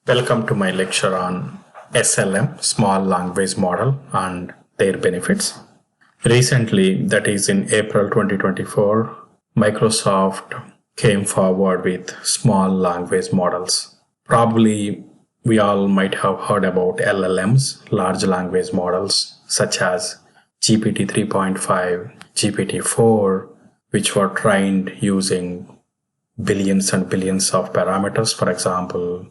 Welcome to my lecture on SLM, Small Language Model, and their benefits. Recently, that is in April 2024, Microsoft came forward with small language models. Probably we all might have heard about LLMs, large language models, such as GPT 3.5, GPT 4, which were trained using billions and billions of parameters. For example,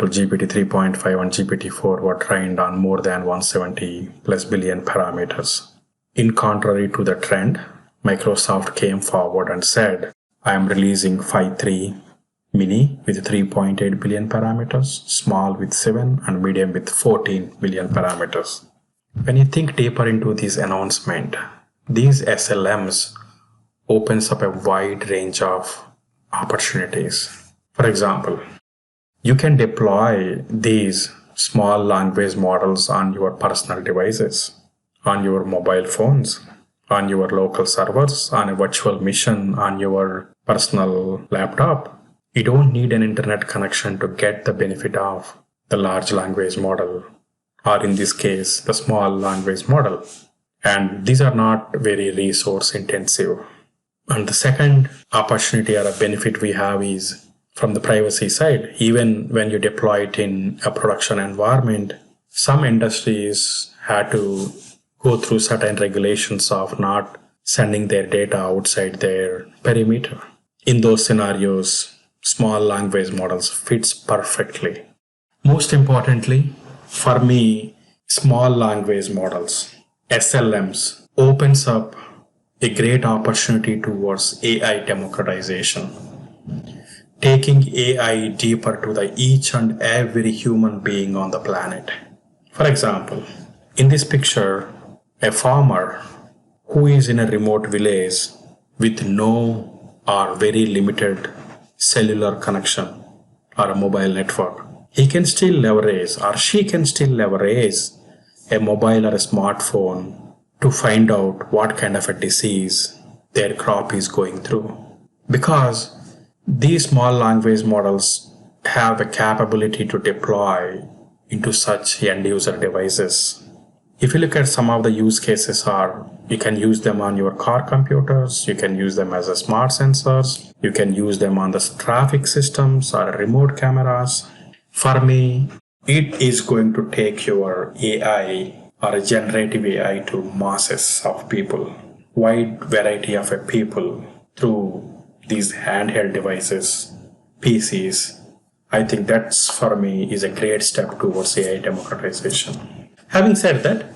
GPT 3.5 and GPT 4 were trained on more than 170 plus billion parameters. In contrary to the trend, Microsoft came forward and said, I am releasing 5.3 mini with 3.8 billion parameters, small with 7, and medium with 14 billion parameters. When you think deeper into this announcement, these SLMs opens up a wide range of opportunities. For example, you can deploy these small language models on your personal devices, on your mobile phones, on your local servers, on a virtual machine, on your personal laptop. You don't need an internet connection to get the benefit of the large language model, or in this case, the small language model. And these are not very resource intensive. And the second opportunity or a benefit we have is from the privacy side. Even when you deploy it in a production environment, some industries had to go through certain regulations of not sending their data outside their perimeter. In those scenarios, small language models fits perfectly. Most importantly, for me, small language models, SLMs, opens up a great opportunity towards AI democratization, taking AI deeper to the each and every human being on the planet. For example, in this picture, a farmer who is in a remote village with no or very limited cellular connection or a mobile network, he can still leverage or she can still leverage a mobile or a smartphone to find out what kind of a disease their crop is going through. Because these small language models have a capability to deploy into such end user devices. If you look at some of the use cases are, you can use them on your car computers, you can use them as a smart sensors, you can use them on the traffic systems or remote cameras. For me, it is going to take your AI or a generative AI to masses of people, wide variety of people through these handheld devices, PCs. I think that's for me is a great step towards AI democratization. Having said that,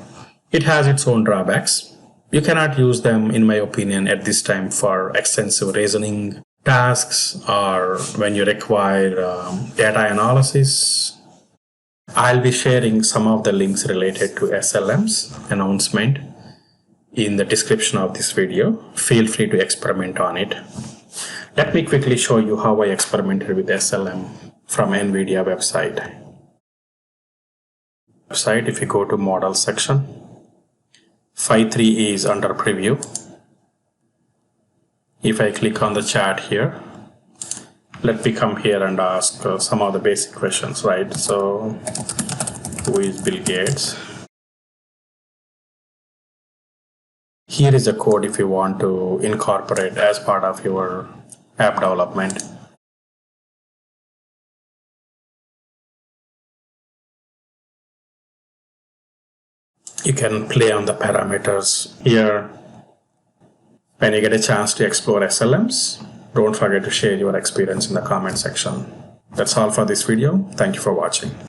it has its own drawbacks. You cannot use them, in my opinion, at this time for extensive reasoning tasks or when you require data analysis. I'll be sharing some of the links related to SLM's announcement in the description of this video. Feel free to experiment on it. Let me quickly show you how I experimented with SLM from NVIDIA website. If you go to model section, 5.3 is under preview. If I click on the chat here, let me come here and ask some of the basic questions, right? So, who is Bill Gates? Here is a code if you want to incorporate as part of your app development. You can play on the parameters here. When you get a chance to explore SLMs, don't forget to share your experience in the comment section. That's all for this video. Thank you for watching.